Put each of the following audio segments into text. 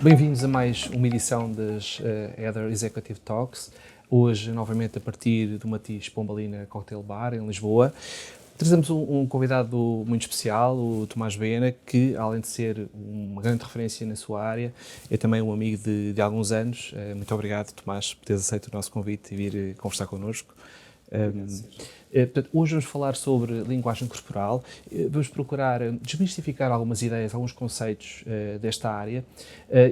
Bem-vindos a mais uma edição das Heather Executive Talks. Hoje, novamente, a partir do Matiz Pombalina Cocktail Bar, em Lisboa. Trazemos um convidado muito especial, o Tomás Baena, que, além de ser uma grande referência na sua área, é também um amigo de alguns anos. Muito obrigado, Tomás, por teres aceito o nosso convite e vir conversar connosco. Portanto, hoje vamos falar sobre linguagem corporal, vamos procurar desmistificar algumas ideias, alguns conceitos desta área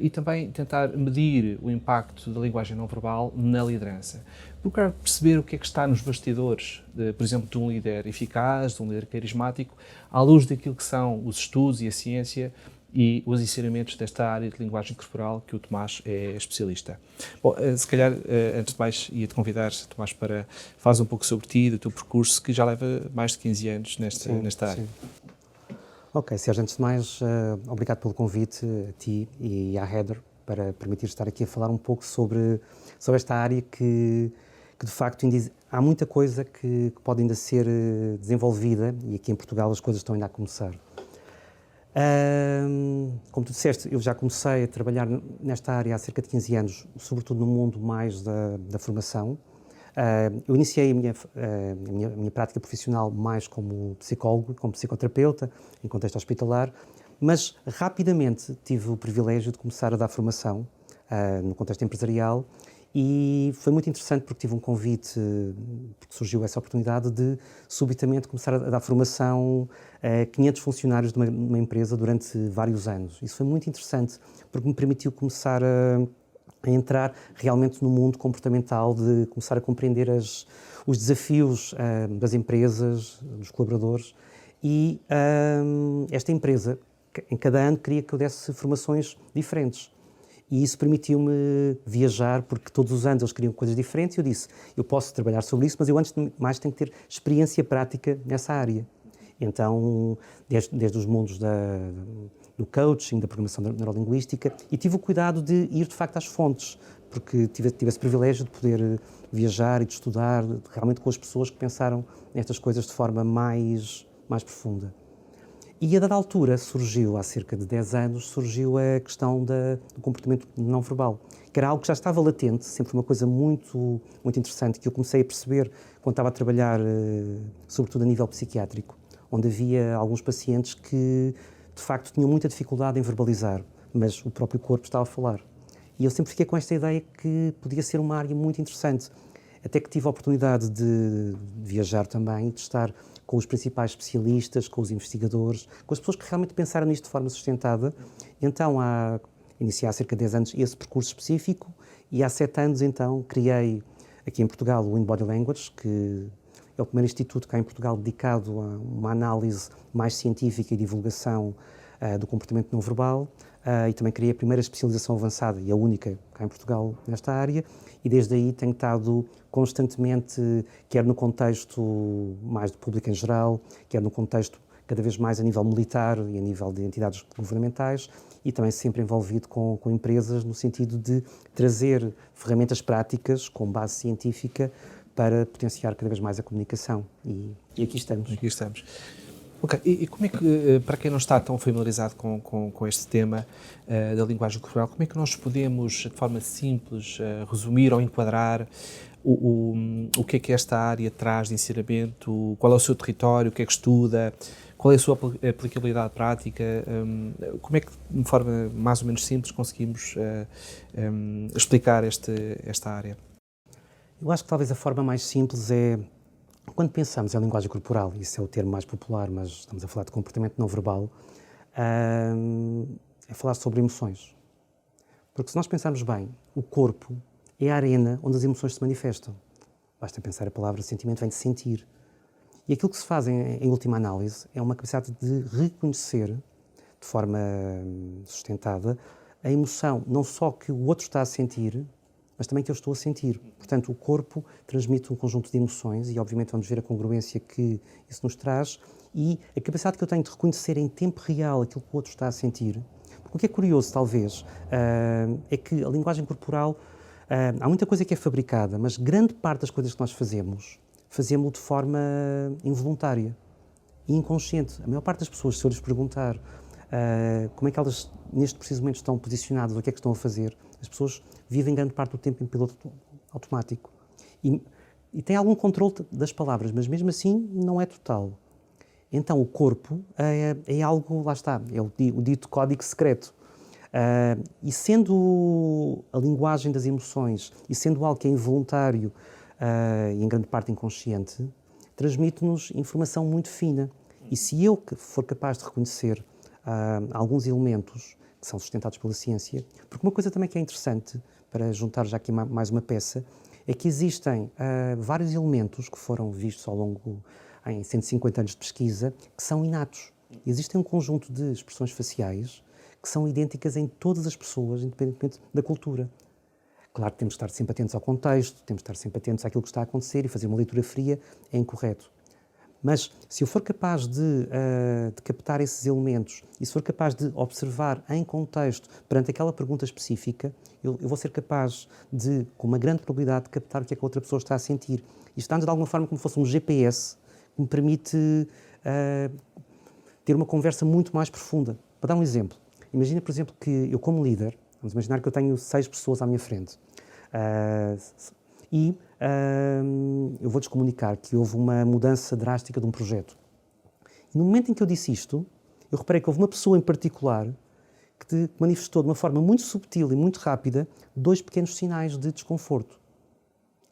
e também tentar medir o impacto da linguagem não verbal na liderança. Procurar perceber o que é que está nos bastidores, por exemplo, de um líder eficaz, de um líder carismático, à luz daquilo que são os estudos e a ciência e os ensinamentos desta área de linguagem corporal que o Tomás é especialista. Bom, se calhar, antes de mais, ia-te convidar, Tomás, para falar um pouco sobre ti, do teu percurso, que já leva mais de 15 anos nesta área. Sim. Ok, Sérgio, antes de mais, obrigado pelo convite a ti e à Heather para permitir estar aqui a falar um pouco sobre esta área que de facto há muita coisa que pode ainda ser desenvolvida e aqui em Portugal as coisas estão ainda a começar. Como tu disseste, eu já comecei a trabalhar nesta área há cerca de 15 anos, sobretudo no mundo mais da formação. Eu iniciei a minha prática profissional mais como psicólogo, como psicoterapeuta, em contexto hospitalar, mas rapidamente tive o privilégio de começar a dar formação no contexto empresarial e foi muito interessante porque tive um convite, porque surgiu essa oportunidade de subitamente começar a dar formação a 500 funcionários de uma empresa durante vários anos. Isso foi muito interessante porque me permitiu começar a entrar realmente no mundo comportamental, de começar a compreender os desafios das empresas, dos colaboradores e esta empresa, em cada ano, queria que eu desse formações diferentes. E isso permitiu-me viajar, porque todos os anos eles queriam coisas diferentes e eu disse, eu posso trabalhar sobre isso, mas eu antes de mais tenho que ter experiência prática nessa área. Então, desde os mundos do coaching, da programação neurolinguística, e tive o cuidado de ir, de facto, às fontes, porque tive esse privilégio de poder viajar e de estudar realmente com as pessoas que pensaram nestas coisas de forma mais profunda. E a dada altura surgiu, há cerca de 10 anos, surgiu a questão do comportamento não verbal, que era algo que já estava latente, sempre uma coisa muito interessante, que eu comecei a perceber quando estava a trabalhar, sobretudo a nível psiquiátrico, onde havia alguns pacientes que, de facto, tinham muita dificuldade em verbalizar, mas o próprio corpo estava a falar. E eu sempre fiquei com esta ideia que podia ser uma área muito interessante, até que tive a oportunidade de viajar também e de estar com os principais especialistas, com os investigadores, com as pessoas que realmente pensaram nisto de forma sustentada. Então, iniciei há cerca de 10 anos esse percurso específico e há 7 anos, então, criei aqui em Portugal o InBody Language, que é o primeiro instituto cá em Portugal dedicado a uma análise mais científica e divulgação do comportamento não verbal. E também criei a primeira especialização avançada e a única cá em Portugal nesta área e desde aí tenho estado constantemente, quer no contexto mais do público em geral, quer no contexto cada vez mais a nível militar e a nível de entidades governamentais e também sempre envolvido com empresas no sentido de trazer ferramentas práticas com base científica para potenciar cada vez mais a comunicação e aqui estamos. Aqui estamos. Ok, e como é que, para quem não está tão familiarizado com este tema da linguagem corporal, como é que nós podemos, de forma simples, resumir ou enquadrar o que é esta área traz de ensinamento, qual é o seu território, o que é que estuda, qual é a sua aplicabilidade prática, como é que, de forma mais ou menos simples, conseguimos explicar esta área? Eu acho que talvez a forma mais simples é, quando pensamos em linguagem corporal, isso é o termo mais popular, mas estamos a falar de comportamento não verbal, é falar sobre emoções. Porque se nós pensarmos bem, o corpo é a arena onde as emoções se manifestam. Basta pensar a palavra sentimento, vem de sentir. E aquilo que se faz em última análise é uma capacidade de reconhecer, de forma sustentada, a emoção, não só que o outro está a sentir, mas também que eu estou a sentir. Portanto, o corpo transmite um conjunto de emoções e, obviamente, vamos ver a congruência que isso nos traz e a capacidade que eu tenho de reconhecer em tempo real aquilo que o outro está a sentir. Porque o que é curioso, talvez, é que a linguagem corporal, há muita coisa que é fabricada, mas grande parte das coisas que nós fazemos de forma involuntária e inconsciente. A maior parte das pessoas, se eu lhes perguntar como é que elas neste preciso momento estão posicionadas, o que é que estão a fazer. As pessoas vivem grande parte do tempo em piloto automático e têm algum controle das palavras, mas mesmo assim não é total. Então o corpo é algo, lá está, é o dito código secreto. E sendo a linguagem das emoções e sendo algo que é involuntário e em grande parte inconsciente, transmite-nos informação muito fina. E se eu for capaz de reconhecer alguns elementos que são sustentados pela ciência, porque uma coisa também que é interessante, para juntar já aqui mais uma peça, é que existem vários elementos que foram vistos ao longo, em 150 anos de pesquisa, que são inatos. Existem um conjunto de expressões faciais que são idênticas em todas as pessoas, independentemente da cultura. Claro que temos de estar sempre atentos ao contexto, temos de estar sempre atentos àquilo que está a acontecer e fazer uma leitura fria é incorreto. Mas se eu for capaz de captar esses elementos e se for capaz de observar em contexto perante aquela pergunta específica, eu vou ser capaz de, com uma grande probabilidade, de captar o que é que a outra pessoa está a sentir. Isto está-nos de alguma forma como se fosse um GPS que me permite ter uma conversa muito mais profunda. Para dar um exemplo, imagina, por exemplo, que eu como líder, vamos imaginar que eu tenho 6 pessoas à minha frente eu vou-lhes comunicar que houve uma mudança drástica de um projeto. E no momento em que eu disse isto, eu reparei que houve uma pessoa em particular que manifestou de uma forma muito subtil e muito rápida 2 pequenos sinais de desconforto.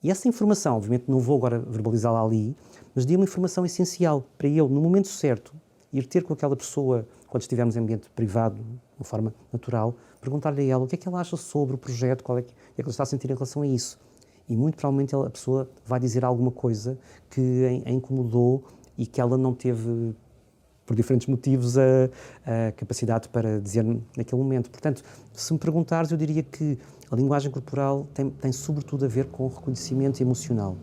E essa informação, obviamente não vou agora verbalizá-la ali, mas deu uma informação essencial para eu, no momento certo, ir ter com aquela pessoa, quando estivermos em ambiente privado, de uma forma natural, perguntar-lhe a ela o que é que ela acha sobre o projeto, o que é que ela está a sentir em relação a isso. E muito provavelmente a pessoa vai dizer alguma coisa que a incomodou e que ela não teve, por diferentes motivos, a capacidade para dizer naquele momento. Portanto, se me perguntares, eu diria que a linguagem corporal tem sobretudo a ver com o reconhecimento emocional.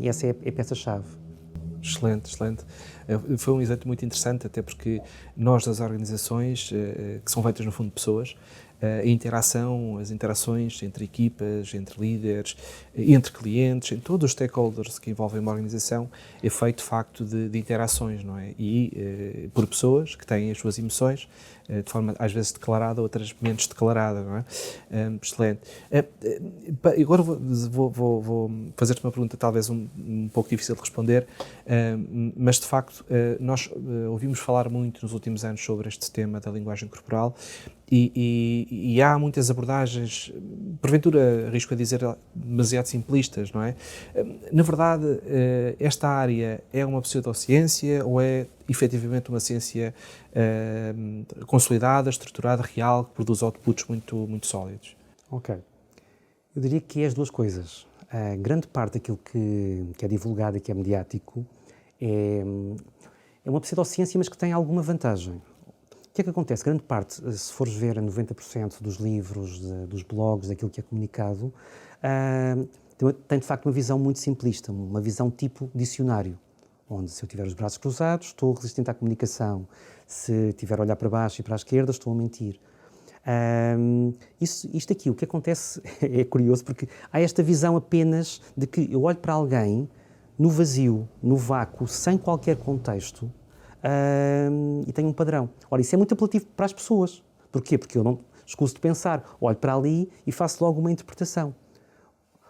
E essa é a peça-chave. Excelente, excelente. Foi um exemplo muito interessante, até porque nós das organizações, que são feitas no fundo de pessoas, a interação, as interações entre equipas, entre líderes, entre clientes, em todos os stakeholders que envolvem uma organização, é feito de facto de interações, não é? E por pessoas que têm as suas emoções, de forma às vezes declarada, outras menos declarada, não é? Excelente. Agora vou fazer-te uma pergunta talvez um pouco difícil de responder, mas de facto nós ouvimos falar muito nos últimos anos sobre este tema da linguagem corporal e há muitas abordagens, porventura arrisco a dizer demasiado simplistas, não é? Na verdade, esta área é uma pseudociência ou é efetivamente uma ciência consolidada, estruturada, real, que produz outputs muito sólidos? Ok. Eu diria que é as duas coisas. Grande parte daquilo que é divulgado e que é mediático é uma pseudociência, mas que tem alguma vantagem. O que é que acontece? Grande parte, se fores ver 90% dos livros, dos blogs, daquilo que é comunicado, tem de facto uma visão muito simplista, uma visão tipo dicionário, onde se eu tiver os braços cruzados, estou resistente à comunicação, se tiver a olhar para baixo e para a esquerda, estou a mentir. Isto aqui, o que acontece é curioso, porque há esta visão apenas de que eu olho para alguém no vazio, no vácuo, sem qualquer contexto, e tenho um padrão. Ora, isso é muito apelativo para as pessoas. Porquê? Porque eu não escuso de pensar, olho para ali e faço logo uma interpretação.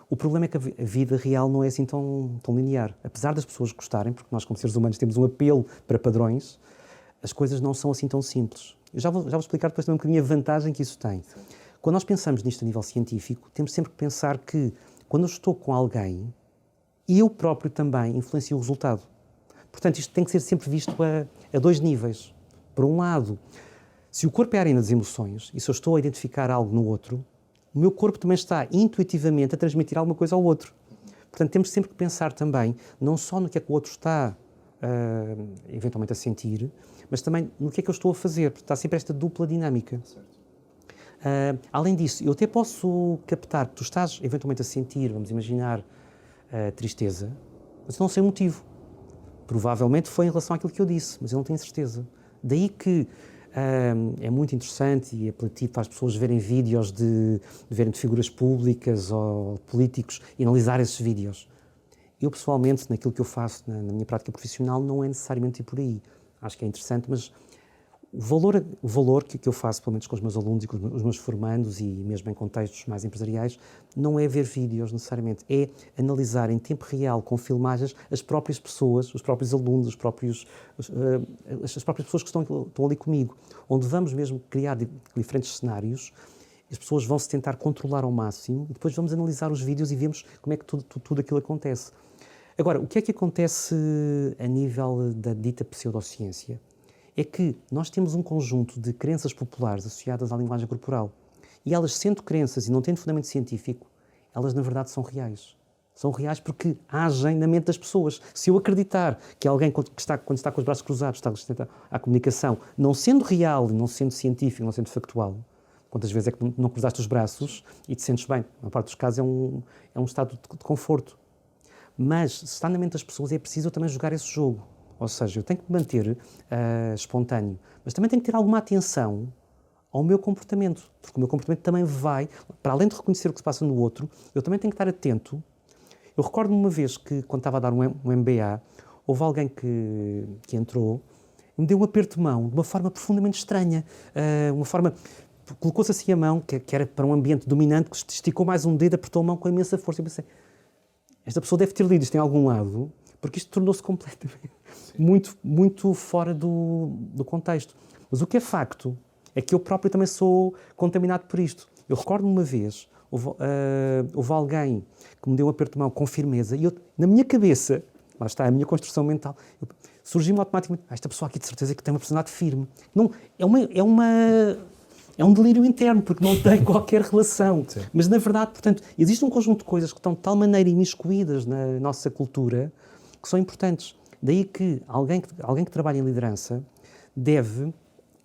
O problema é que a vida real não é assim tão linear. Apesar das pessoas gostarem, porque nós como seres humanos temos um apelo para padrões, as coisas não são assim tão simples. Eu já vou explicar depois também um bocadinho a vantagem que isso tem. Quando nós pensamos nisto a nível científico, temos sempre que pensar que quando eu estou com alguém, eu próprio também influencio o resultado. Portanto, isto tem que ser sempre visto a 2 níveis. Por um lado, se o corpo é a arena das emoções e se eu estou a identificar algo no outro, o meu corpo também está intuitivamente a transmitir alguma coisa ao outro. Portanto, temos sempre que pensar também, não só no que é que o outro está eventualmente a sentir, mas também no que é que eu estou a fazer. Portanto, está sempre esta dupla dinâmica. Além disso, eu até posso captar que tu estás eventualmente a sentir, vamos imaginar, tristeza, mas eu não sei o motivo. Provavelmente foi em relação àquilo que eu disse, mas eu não tenho certeza. Daí que é muito interessante e apelativo para as pessoas verem vídeos de figuras públicas ou políticos e analisar esses vídeos. Eu, pessoalmente, naquilo que eu faço na minha prática profissional, não é necessariamente ir por aí. Acho que é interessante, mas O valor que eu faço, pelo menos com os meus alunos e com os meus formandos, e mesmo em contextos mais empresariais, não é ver vídeos necessariamente, é analisar em tempo real, com filmagens, as próprias pessoas, os próprios alunos, as próprias pessoas que estão ali comigo, onde vamos mesmo criar diferentes cenários. As pessoas vão se tentar controlar ao máximo e depois vamos analisar os vídeos e vemos como é que tudo aquilo acontece. Agora, o que é que acontece a nível da dita pseudociência? É que nós temos um conjunto de crenças populares associadas à linguagem corporal e elas, sendo crenças e não tendo fundamento científico, elas na verdade são reais. São reais porque agem na mente das pessoas. Se eu acreditar que alguém, quando está com os braços cruzados, está resistente à comunicação, não sendo real, não sendo científico, não sendo factual, quantas vezes é que não cruzaste os braços e te sentes bem? Na parte dos casos é um estado de conforto. Mas, se está na mente das pessoas, é preciso eu também jogar esse jogo. Ou seja, eu tenho que me manter espontâneo, mas também tenho que ter alguma atenção ao meu comportamento, porque o meu comportamento também vai, para além de reconhecer o que se passa no outro, eu também tenho que estar atento. Eu recordo-me uma vez que, quando estava a dar um MBA, houve alguém que entrou e me deu um aperto de mão de uma forma profundamente estranha, colocou-se assim a mão, que era para um ambiente dominante, que esticou mais um dedo, apertou a mão com imensa força. Eu pensei, esta pessoa deve ter lido isto em algum lado, porque isto tornou-se completamente muito fora do contexto. Mas o que é facto é que eu próprio também sou contaminado por isto. Eu recordo-me uma vez, houve alguém que me deu um aperto de mão com firmeza e eu, na minha cabeça, lá está a minha construção mental, surgiu-me automaticamente, esta pessoa aqui de certeza que tem uma personalidade firme. Não, é um delírio interno, porque não tem qualquer relação. Sim. Mas, na verdade, portanto, existe um conjunto de coisas que estão de tal maneira imiscuídas na nossa cultura que são importantes. Daí que alguém que trabalha em liderança deve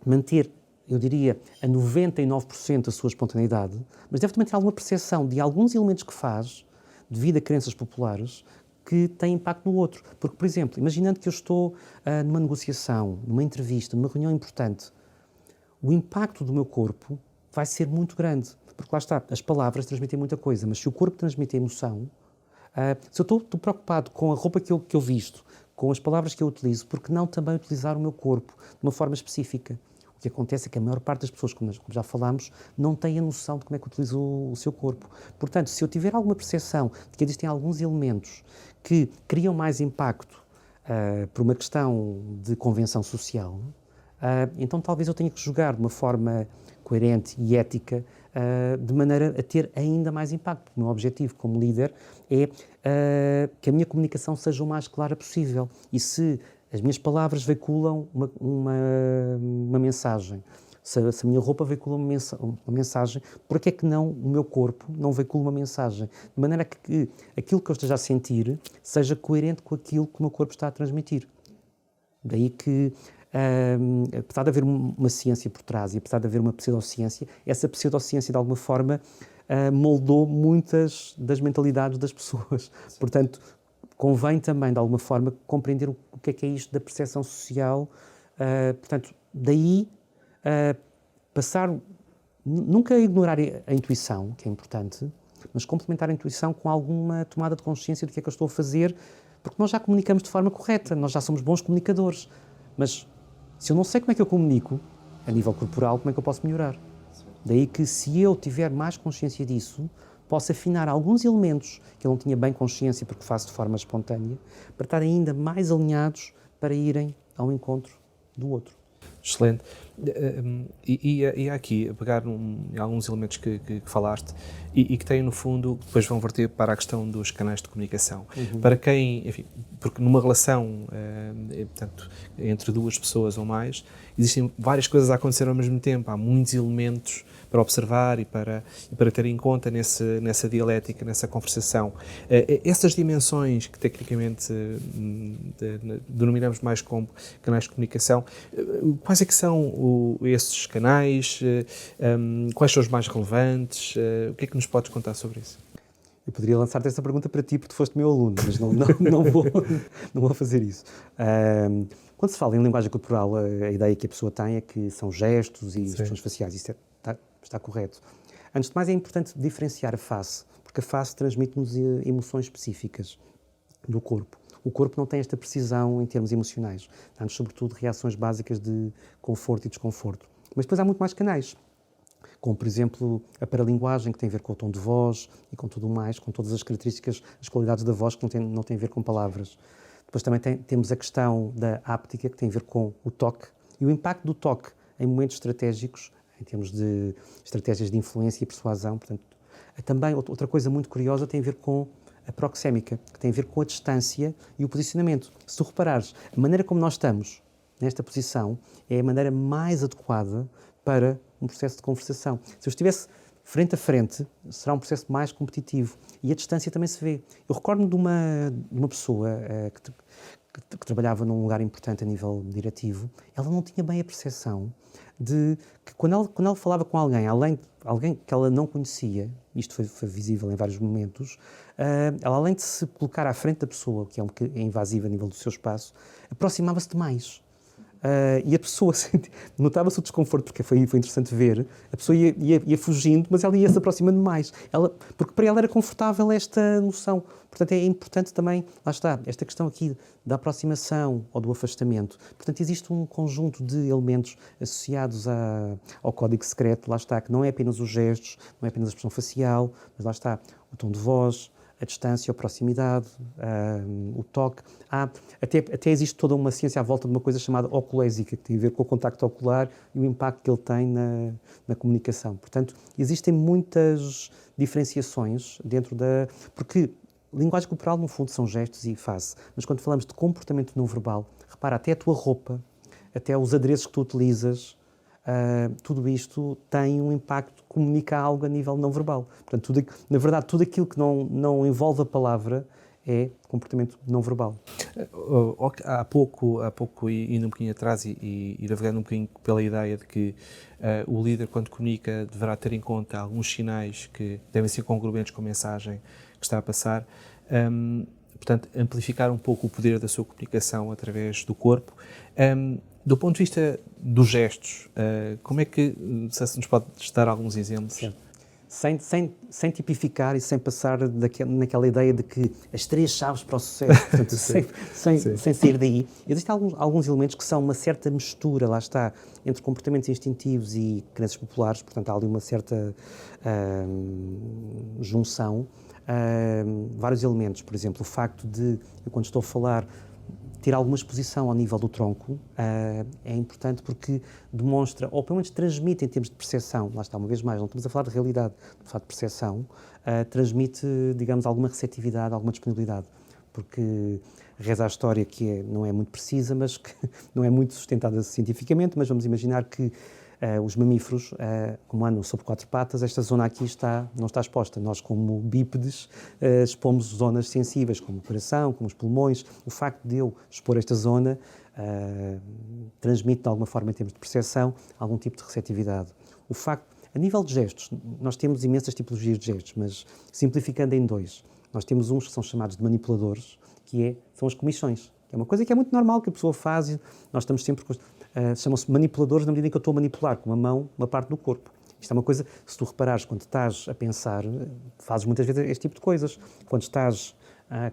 manter, eu diria, a 99% a sua espontaneidade, mas deve também ter alguma percepção de alguns elementos que faz, devido a crenças populares, que têm impacto no outro. Porque, por exemplo, imaginando que eu estou numa negociação, numa entrevista, numa reunião importante, o impacto do meu corpo vai ser muito grande. Porque lá está, as palavras transmitem muita coisa, mas se o corpo transmite emoção, se eu estou preocupado com a roupa que eu visto, com as palavras que eu utilizo, por que não também utilizar o meu corpo de uma forma específica? O que acontece é que a maior parte das pessoas, como já falámos, não tem a noção de como é que utiliza o seu corpo. Portanto, se eu tiver alguma percepção de que existem alguns elementos que criam mais impacto por uma questão de convenção social, então talvez eu tenha que jogar de uma forma coerente e ética, de maneira a ter ainda mais impacto. O meu objetivo como líder é que a minha comunicação seja o mais clara possível. E se as minhas palavras veiculam uma mensagem, se a minha roupa veicula uma mensagem, por que é que não o meu corpo não veicula uma mensagem? De maneira que aquilo que eu esteja a sentir seja coerente com aquilo que o meu corpo está a transmitir. Daí que, apesar de haver uma ciência por trás e apesar de haver uma pseudociência, essa pseudociência de alguma forma moldou muitas das mentalidades das pessoas. Sim. Portanto, convém também de alguma forma compreender o que é isto da percepção social. Portanto, daí passar, nunca ignorar a intuição, que é importante, mas complementar a intuição com alguma tomada de consciência do que é que eu estou a fazer, porque nós já comunicamos de forma correta, nós já somos bons comunicadores, mas se eu não sei como é que eu comunico, a nível corporal, como é que eu posso melhorar? Daí que, se eu tiver mais consciência disso, posso afinar alguns elementos que eu não tinha bem consciência, porque faço de forma espontânea, para estar ainda mais alinhados para irem ao encontro do outro. Excelente. E aqui, a pegar em alguns elementos que falaste e que têm, no fundo, depois vão verter para a questão dos canais de comunicação. Uhum. Para quem, enfim, porque numa relação, portanto, entre duas pessoas ou mais, existem várias coisas a acontecer ao mesmo tempo, há muitos elementos para observar e para ter em conta nessa dialética, nessa conversação. Essas dimensões que tecnicamente denominamos mais como canais de comunicação, quais é que são esses canais? Quais são os mais relevantes? O que é que nos podes contar sobre isso? Eu poderia lançar-te essa pergunta para ti, porque tu foste meu aluno, mas não vou fazer isso. Quando se fala em linguagem corporal, a ideia que a pessoa tem é que são gestos e expressões faciais. Isso está correto. Antes de mais, é importante diferenciar a face, porque a face transmite-nos emoções específicas do corpo. o corpo não tem esta precisão em termos emocionais. Dá-nos, sobretudo, reações básicas de conforto e desconforto. Mas depois há muito mais canais, como, por exemplo, a paralinguagem, que tem a ver com o tom de voz e com tudo mais, com todas as características, as qualidades da voz, que não tem a ver com palavras. Depois também temos a questão da áptica, que tem a ver com o toque, e o impacto do toque em momentos estratégicos, em termos de estratégias de influência e persuasão. Portanto, também outra coisa muito curiosa tem a ver com a proxémica, que tem a ver com a distância e o posicionamento. Se tu reparares, a maneira como nós estamos nesta posição é a maneira mais adequada para um processo de conversação. Se eu estivesse frente a frente, será um processo mais competitivo. E a distância também se vê. Eu recordo-me de uma pessoa que trabalhava num lugar importante a nível diretivo. Ela não tinha bem a percepção de que quando ela falava com alguém, alguém que ela não conhecia, isto foi visível em vários momentos, ela, além de se colocar à frente da pessoa, que é invasiva a nível do seu espaço, aproximava-se demais. E a pessoa notava-se o desconforto, porque foi interessante ver, a pessoa ia fugindo, mas ela ia se aproximando mais, porque para ela era confortável esta noção. Portanto, é importante também, lá está, esta questão aqui da aproximação ou do afastamento. Portanto, existe um conjunto de elementos associados ao código secreto, lá está, que não é apenas os gestos, não é apenas a expressão facial, mas lá está o tom de voz, a distância, a proximidade, o toque. Até existe toda uma ciência à volta de uma coisa chamada oculésica, que tem a ver com o contacto ocular e o impacto que ele tem na comunicação. Portanto, existem muitas diferenciações dentro porque linguagem corporal, no fundo, são gestos e face. Mas quando falamos de comportamento não verbal, repara, até a tua roupa, até os adereços que tu utilizas, tudo isto tem um impacto, comunica algo a nível não verbal. Portanto, na verdade, tudo aquilo que não envolve a palavra é comportamento não verbal. Há pouco indo um bocadinho atrás e navegando um bocadinho pela ideia de que o líder, quando comunica, deverá ter em conta alguns sinais que devem ser congruentes com a mensagem que está a passar. Portanto, amplificar um pouco o poder da sua comunicação através do corpo. Do ponto de vista dos gestos, como é que, se nos pode dar alguns exemplos? Sim. Sem tipificar e sem passar naquela ideia de que as 3 chaves para o sucesso, portanto, sem sair daí. Existem alguns elementos que são uma certa mistura, lá está, entre comportamentos instintivos e crenças populares, portanto há ali uma certa junção. Vários elementos, por exemplo, o facto de, eu, quando estou a falar, ter alguma exposição ao nível do tronco é importante porque demonstra, ou pelo menos transmite em termos de percepção, lá está, uma vez mais, não estamos a falar de realidade, estamos a falar de percepção, transmite, digamos, alguma receptividade, alguma disponibilidade, porque reza a história que não é muito precisa, mas que não é muito sustentada cientificamente, mas vamos imaginar que os mamíferos, como andam sobre 4 patas, esta zona aqui não está exposta. Nós, como bípedes, expomos zonas sensíveis, como o coração, como os pulmões. O facto de eu expor esta zona transmite, de alguma forma, em termos de percepção, algum tipo de receptividade. O facto, a nível de gestos, nós temos imensas tipologias de gestos, mas simplificando em 2, nós temos uns que são chamados de manipuladores, são as comissões. É uma coisa que é muito normal, que a pessoa faz e nós estamos sempre... chamam-se manipuladores na medida em que eu estou a manipular com a mão uma parte do corpo. Isto é uma coisa, se tu reparares, quando estás a pensar, fazes muitas vezes este tipo de coisas. Quando estás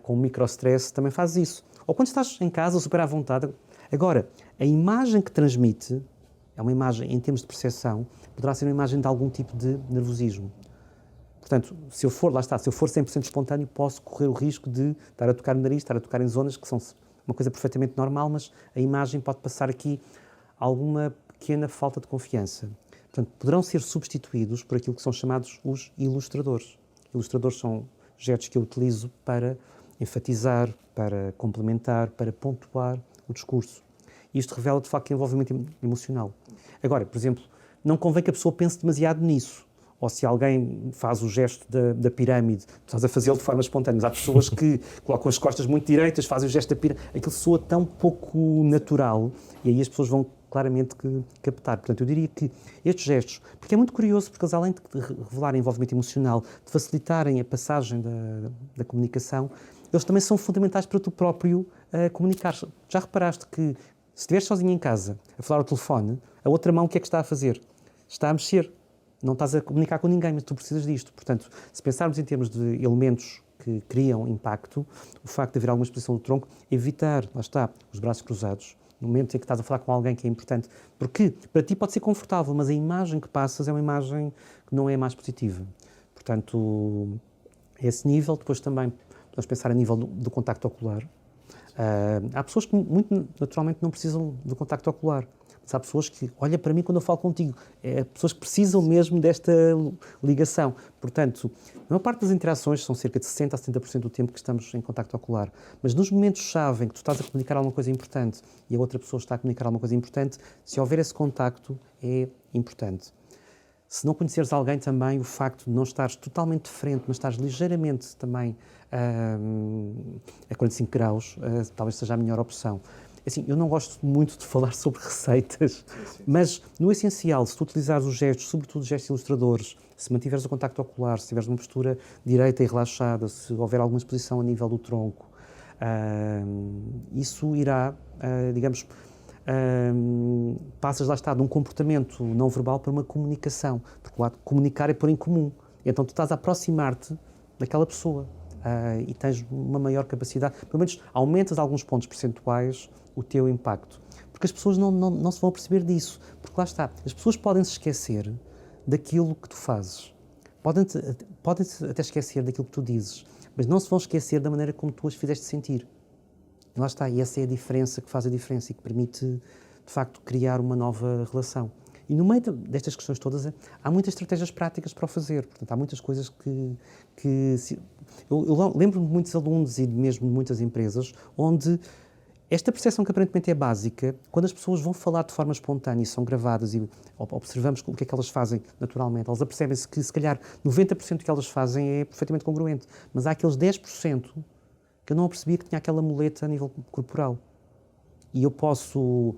com microstress, também fazes isso. Ou quando estás em casa, super à vontade. Agora, a imagem que transmite é uma imagem, em termos de percepção, poderá ser uma imagem de algum tipo de nervosismo. Portanto, se eu for 100% espontâneo, posso correr o risco de estar a tocar no nariz, estar a tocar em zonas que são uma coisa perfeitamente normal, mas a imagem pode passar aqui alguma pequena falta de confiança. Portanto, poderão ser substituídos por aquilo que são chamados os ilustradores. Ilustradores são gestos que eu utilizo para enfatizar, para complementar, para pontuar o discurso. Isto revela, de facto, envolvimento emocional. Agora, por exemplo, não convém que a pessoa pense demasiado nisso. Ou se alguém faz o gesto da pirâmide, estás a fazê-lo de forma espontânea. Mas há pessoas que colocam as costas muito direitas, fazem o gesto da pirâmide. Aquilo soa tão pouco natural e aí as pessoas vão claramente captar. Portanto, eu diria que estes gestos, porque é muito curioso, porque eles, além de revelarem envolvimento emocional, de facilitarem a passagem da comunicação, eles também são fundamentais para tu próprio comunicar. Já reparaste que, se estiveres sozinho em casa, a falar ao telefone, a outra mão o que é que está a fazer? Está a mexer. Não estás a comunicar com ninguém, mas tu precisas disto. Portanto, se pensarmos em termos de elementos que criam impacto, o facto de haver alguma exposição do tronco, evitar, lá está, os braços cruzados, no momento em que estás a falar com alguém que é importante, porque para ti pode ser confortável, mas a imagem que passas é uma imagem que não é mais positiva. Portanto, a esse nível, depois também podemos pensar a nível do contacto ocular. Há pessoas que muito naturalmente não precisam do contacto ocular, mas há pessoas que, olha para mim quando eu falo contigo, pessoas que precisam mesmo desta ligação. Portanto, a maior parte das interações são cerca de 60% a 70% do tempo que estamos em contacto ocular, mas nos momentos-chave em que tu estás a comunicar alguma coisa importante e a outra pessoa está a comunicar alguma coisa importante, se houver esse contacto, é importante. Se não conheceres alguém também, o facto de não estares totalmente de frente, mas estares ligeiramente também a 45 graus, talvez seja a melhor opção. Assim, eu não gosto muito de falar sobre receitas, mas no essencial, se tu utilizares os gestos, sobretudo os gestos ilustradores, se mantiveres o contacto ocular, se tiveres uma postura direita e relaxada, se houver alguma exposição a nível do tronco, isso irá, digamos, passas lá está de um comportamento não verbal para uma comunicação, porque lá comunicar é pôr em comum. Então tu estás a aproximar-te daquela pessoa e tens uma maior capacidade, pelo menos aumentas alguns pontos percentuais o teu impacto. Porque as pessoas não se vão perceber disso, porque lá está, as pessoas podem se esquecer daquilo que tu fazes, podem-se até esquecer daquilo que tu dizes, mas não se vão esquecer da maneira como tu as fizeste sentir. Lá está, e essa é a diferença que faz a diferença e que permite, de facto, criar uma nova relação. E no meio destas questões todas, há muitas estratégias práticas para o fazer. Portanto, há muitas coisas eu lembro-me de muitos alunos e mesmo de muitas empresas onde esta percepção que aparentemente é básica, quando as pessoas vão falar de forma espontânea e são gravadas e observamos o que é que elas fazem naturalmente, elas apercebem-se que, se calhar, 90% do que elas fazem é perfeitamente congruente. Mas há aqueles 10% que eu não percebia que tinha aquela muleta a nível corporal. E eu posso,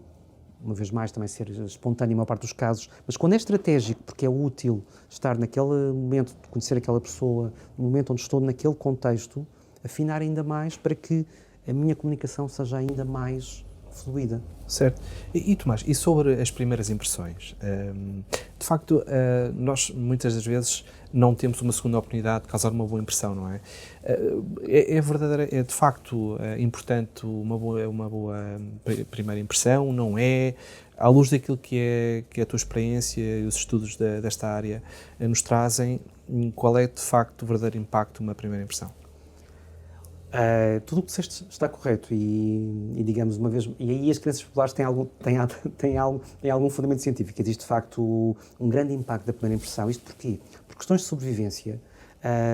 uma vez mais, também ser espontâneo na maior parte dos casos, mas quando é estratégico, porque é útil estar naquele momento de conhecer aquela pessoa, no momento onde estou naquele contexto, afinar ainda mais para que a minha comunicação seja ainda mais fluida. Certo. E Tomás, e sobre as primeiras impressões? De facto, nós muitas das vezes não temos uma segunda oportunidade de causar uma boa impressão, não é? É verdadeiro, é de facto importante uma boa primeira impressão, não é? À luz daquilo que é a tua experiência e os estudos desta área nos trazem, qual é de facto o verdadeiro impacto de uma primeira impressão? Tudo o que disseste está correto e digamos uma vez, e aí as crenças populares têm algum fundamento científico. Existe de facto um grande impacto da primeira impressão. Isto porquê? Por questões de sobrevivência,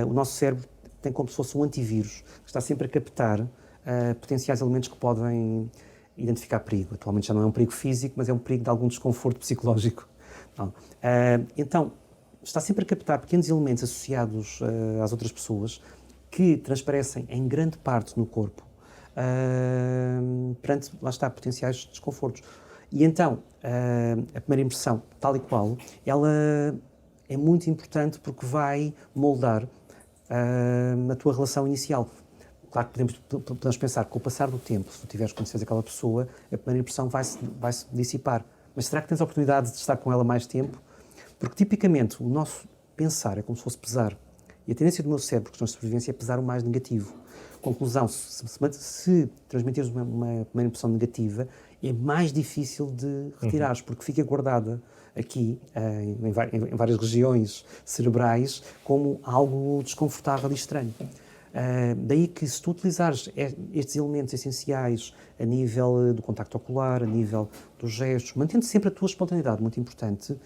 o nosso cérebro tem como se fosse um antivírus que está sempre a captar potenciais elementos que podem identificar perigo. Atualmente já não é um perigo físico, mas é um perigo de algum desconforto psicológico. Então, está sempre a captar pequenos elementos associados às outras pessoas que transparecem em grande parte no corpo perante, lá está, potenciais desconfortos. E então, a primeira impressão, tal e qual, ela é muito importante porque vai moldar a tua relação inicial. Claro que podemos pensar que com o passar do tempo, se tu tiveres conhecido aquela pessoa, a primeira impressão vai-se dissipar. Mas será que tens a oportunidade de estar com ela mais tempo? Porque, tipicamente, o nosso pensar é como se fosse pesar. E a tendência do meu cérebro, por questões de sobrevivência, é pesar o mais negativo. Conclusão, se transmitires uma primeira impressão negativa, é mais difícil de retirares, porque fica guardada aqui, em várias regiões cerebrais, como algo desconfortável e estranho. Daí que, se tu utilizares estes elementos essenciais a nível do contacto ocular, a nível dos gestos, mantendo sempre a tua espontaneidade, muito importante,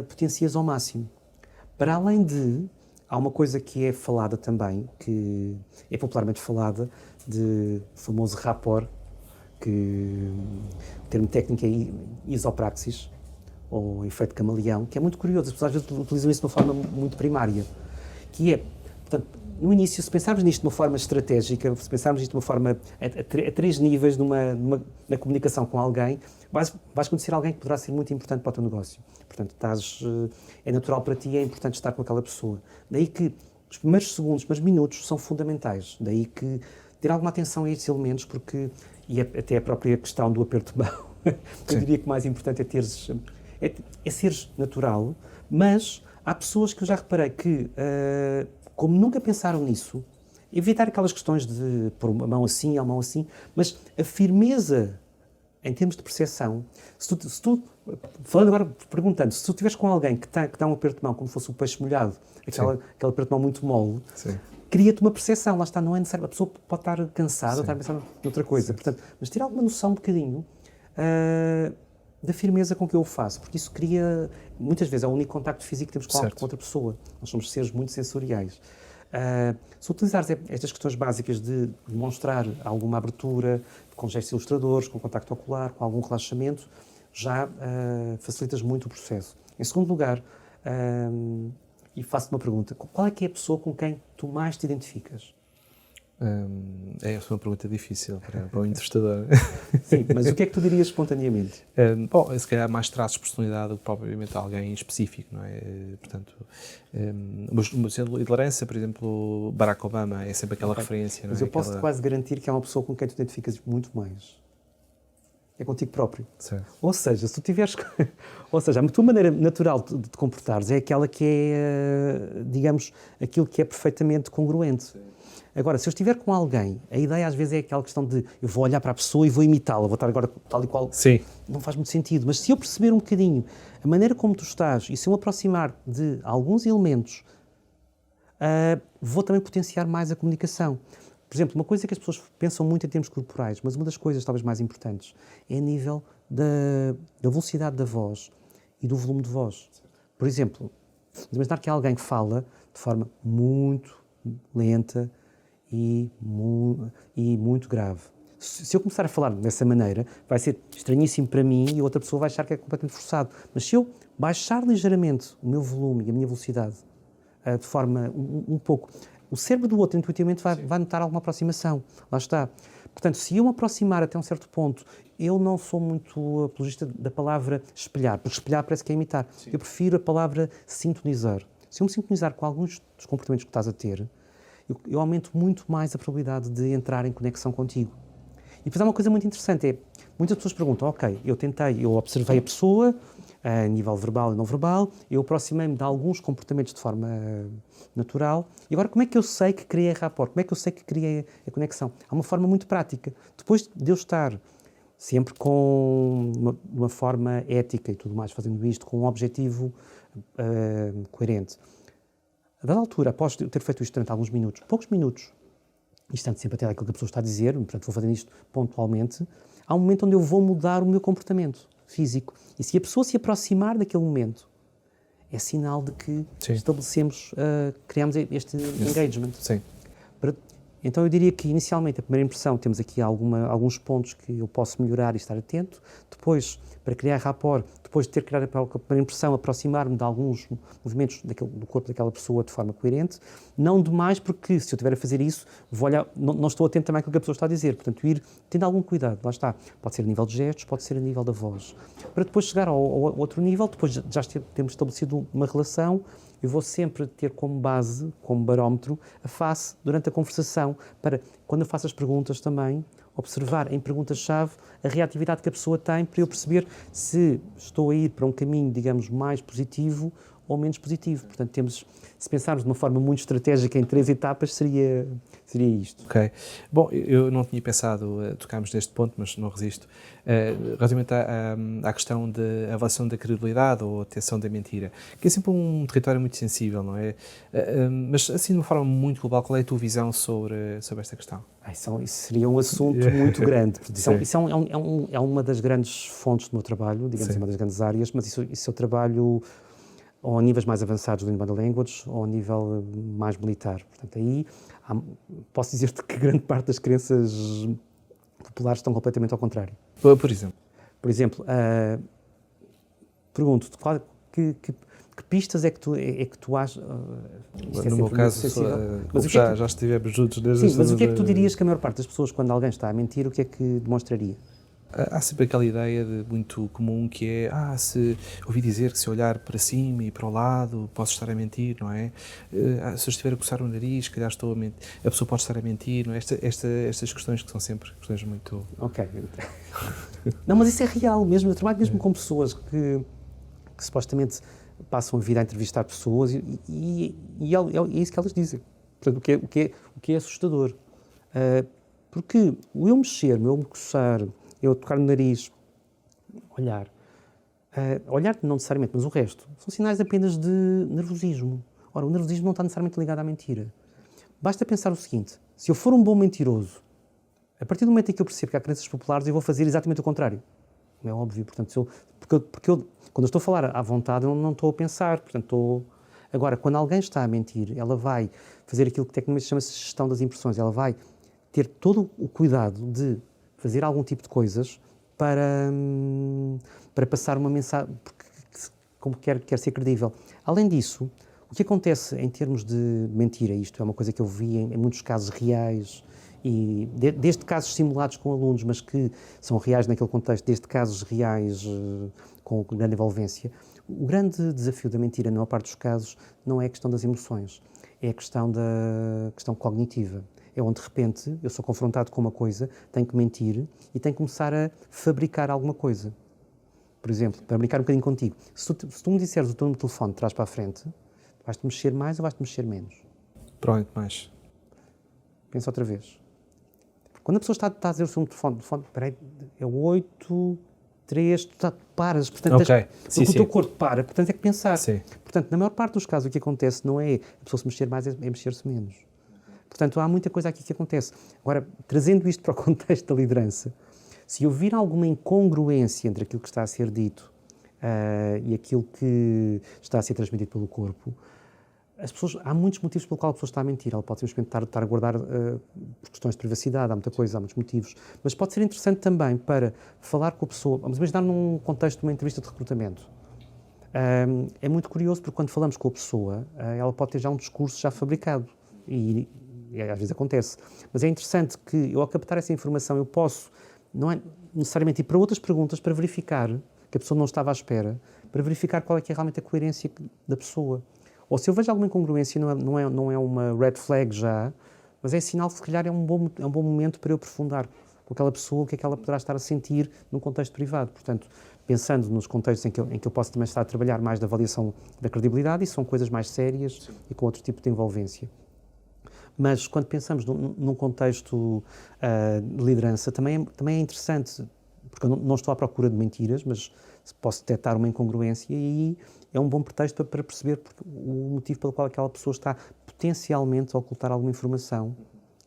potencias ao máximo. Para além de, há uma coisa que é falada também, que é popularmente falada, de famoso rapport, que o termo técnico é isopraxis, ou efeito camaleão, que é muito curioso. As pessoas às vezes utilizam isso de uma forma muito primária, que é, portanto, no início, se pensarmos nisto de uma forma estratégica, se pensarmos nisto de uma forma a 3 níveis na comunicação com alguém, vais conhecer alguém que poderá ser muito importante para o teu negócio. Portanto, é natural para ti, é importante estar com aquela pessoa. Daí que os primeiros segundos, os primeiros minutos são fundamentais. Daí que ter alguma atenção a estes elementos, porque, e até a própria questão do aperto de mão, eu diria que o mais importante é seres natural, mas há pessoas que eu já reparei que, como nunca pensaram nisso, evitar aquelas questões de pôr uma mão assim, a mão assim, mas a firmeza em termos de percepção, se tu falando agora, perguntando, se tu estiveres com alguém que dá um aperto de mão como se fosse um peixe molhado, aquele aperto de mão muito mole, cria-te uma percepção, lá está, não é necessário, a pessoa pode estar cansada, estar a pensar noutra coisa, portanto, mas ter alguma noção um bocadinho da firmeza com que eu o faço, porque isso cria, muitas vezes, é o único contacto físico que temos com outra pessoa. Nós somos seres muito sensoriais. Se utilizares estas questões básicas de demonstrar alguma abertura, com gestos ilustradores, com contacto ocular, com algum relaxamento, já facilitas muito o processo. Em segundo lugar, e faço-te uma pergunta, qual é que é a pessoa com quem tu mais te identificas? Essa é uma pergunta difícil para o entrevistador. Sim, mas o que é que tu dirias espontaneamente? Bom, se calhar mais traços de personalidade do que propriamente alguém específico, não é? Portanto, o meu centro de liderança, por exemplo, Barack Obama, é sempre aquela referência. Mas não é? eu posso quase garantir que é uma pessoa com quem tu te identificas muito mais. É contigo próprio. Certo. Ou seja, se tu tiveres... Ou seja, a tua maneira natural de te comportares é aquela que é, digamos, aquilo que é perfeitamente congruente. Sim. Agora, se eu estiver com alguém, a ideia às vezes é aquela questão de eu vou olhar para a pessoa e vou imitá-la, vou estar agora tal e qual. Sim. Não faz muito sentido. Mas se eu perceber um bocadinho a maneira como tu estás e se eu me aproximar de alguns elementos, vou também potenciar mais a comunicação. Por exemplo, uma coisa que as pessoas pensam muito em termos corporais, mas uma das coisas talvez mais importantes é a nível da velocidade da voz e do volume de voz. Por exemplo, vamos imaginar que há alguém que fala de forma muito lenta e muito grave. Se eu começar a falar dessa maneira, vai ser estranhíssimo para mim e a outra pessoa vai achar que é completamente forçado. Mas se eu baixar ligeiramente o meu volume e a minha velocidade, de forma um pouco... O cérebro do outro, intuitivamente, vai notar alguma aproximação. Lá está. Portanto, se eu me aproximar até um certo ponto, eu não sou muito apologista da palavra espelhar, porque espelhar parece que é imitar. Sim. Eu prefiro a palavra sintonizar. Se eu me sintonizar com alguns dos comportamentos que estás a ter, eu aumento muito mais a probabilidade de entrar em conexão contigo. E depois há uma coisa muito interessante, muitas pessoas perguntam, ok, eu observei a pessoa, a nível verbal e não verbal, eu aproximei-me de alguns comportamentos de forma natural, e agora como é que eu sei que criei a rapport? Como é que eu sei que criei a conexão? Há uma forma muito prática. Depois de eu estar sempre com uma forma ética e tudo mais, fazendo isto com um objetivo coerente, a dada altura, após eu ter feito isto durante alguns minutos, poucos minutos, e estando sempre até àquilo que a pessoa está a dizer, portanto vou fazendo isto pontualmente, há um momento onde eu vou mudar o meu comportamento físico. E se a pessoa se aproximar daquele momento, é sinal de que estabelecemos, criamos este engagement. Sim. Então eu diria que inicialmente a primeira impressão, temos aqui alguns pontos que eu posso melhorar e estar atento. Depois, para criar rapport, depois de ter criado a primeira impressão, aproximar-me de alguns movimentos do corpo daquela pessoa de forma coerente. Não demais, porque se eu estiver a fazer isso, vou olhar, não estou atento também àquilo que a pessoa está a dizer. Portanto, ir tendo algum cuidado, lá está. Pode ser a nível de gestos, pode ser a nível da voz. Para depois chegar ao outro nível, depois já temos estabelecido uma relação, eu vou sempre ter como base, como barómetro, a face durante a conversação, para, quando eu faço as perguntas também, observar em perguntas-chave a reatividade que a pessoa tem para eu perceber se estou a ir para um caminho, digamos, mais positivo ou menos positivo. Portanto, se pensarmos de uma forma muito estratégica em 3 etapas, seria isto. Ok. Bom, eu não tinha pensado tocarmos neste ponto, mas não resisto. Relativamente à questão da avaliação da credibilidade ou detecção da mentira, que é sempre um território muito sensível, não é? Mas, assim, de uma forma muito global, qual é a tua visão sobre esta questão? Isso seria um assunto muito grande. Isso é uma das grandes fontes do meu trabalho, digamos, uma das grandes áreas, mas isso eu trabalho ou a níveis mais avançados do Lean Body Language ou a nível mais militar. Portanto, aí posso dizer-te que grande parte das crenças populares estão completamente ao contrário. Por exemplo? Por exemplo, pergunto-te, que pistas é que tu achas... No meu caso, mas já estivemos juntos desde... Sim, mas o que é que tu dirias que a maior parte das pessoas, quando alguém está a mentir, o que é que demonstraria? Há sempre aquela ideia muito comum que é, se ouvi dizer que se olhar para cima e para o lado posso estar a mentir, não é? Se eu estiver a coçar o nariz, calhar estou a mentir, a pessoa pode estar a mentir, não é? Estas questões que são sempre questões muito... Ok. Não, mas isso é real mesmo, eu trabalho mesmo com pessoas que supostamente passam a vida a entrevistar pessoas e é isso que elas dizem. Portanto, o que é assustador. Porque o eu mexer, o eu me coçar, eu tocar no nariz, olhar, olhar não necessariamente, mas o resto, são sinais apenas de nervosismo. Ora, o nervosismo não está necessariamente ligado à mentira. Basta pensar o seguinte, se eu for um bom mentiroso, a partir do momento em que eu percebo que há crenças populares, eu vou fazer exatamente o contrário. Não é óbvio, portanto, quando eu estou a falar à vontade, eu não estou a pensar, portanto, Agora, quando alguém está a mentir, ela vai fazer aquilo que tecnicamente chama-se gestão das impressões, ela vai ter todo o cuidado de fazer algum tipo de coisas para passar uma mensagem, porque, como quer ser credível. Além disso, o que acontece em termos de mentira, isto é uma coisa que eu vi em muitos casos reais, e desde casos simulados com alunos, mas que são reais naquele contexto, desde casos reais com grande envolvência, o grande desafio da mentira, na maior parte dos casos, não é a questão das emoções, é a questão cognitiva. É onde, de repente, eu sou confrontado com uma coisa, tenho que mentir e tenho que começar a fabricar alguma coisa. Por exemplo, para brincar um bocadinho contigo, se tu me disseres o teu número de telefone de trás para a frente, vais-te mexer mais ou vais-te mexer menos? Provavelmente mais. Pensa outra vez. Quando a pessoa está a dizer o seu telefone, espera aí, é 8, 3, tu paras, portanto, okay. o teu corpo para, portanto, é que pensar. Sim. Portanto, na maior parte dos casos, o que acontece não é a pessoa se mexer mais, é mexer-se menos. Portanto, há muita coisa aqui que acontece. Agora, trazendo isto para o contexto da liderança, se eu vir alguma incongruência entre aquilo que está a ser dito e aquilo que está a ser transmitido pelo corpo, há muitos motivos pelo qual a pessoa está a mentir. Ela pode simplesmente estar a guardar por questões de privacidade, há muita coisa, há muitos motivos. Mas pode ser interessante também para falar com a pessoa. Vamos imaginar num contexto de uma entrevista de recrutamento. É muito curioso porque quando falamos com a pessoa, ela pode ter já um discurso já fabricado. E às vezes acontece. Mas é interessante que eu, ao captar essa informação, eu posso, não é necessariamente ir para outras perguntas para verificar que a pessoa não estava à espera, para verificar qual é que é realmente a coerência da pessoa. Ou se eu vejo alguma incongruência, não é uma red flag já, mas é sinal que se calhar é um bom momento para eu aprofundar com aquela pessoa o que é que ela poderá estar a sentir num contexto privado. Portanto, pensando nos contextos em que eu posso também estar a trabalhar mais da avaliação da credibilidade, isso são coisas mais sérias e com outro tipo de envolvência. Mas quando pensamos num contexto de liderança, também é interessante, porque eu não estou à procura de mentiras, mas posso detectar uma incongruência e é um bom pretexto para perceber o motivo pelo qual aquela pessoa está potencialmente a ocultar alguma informação.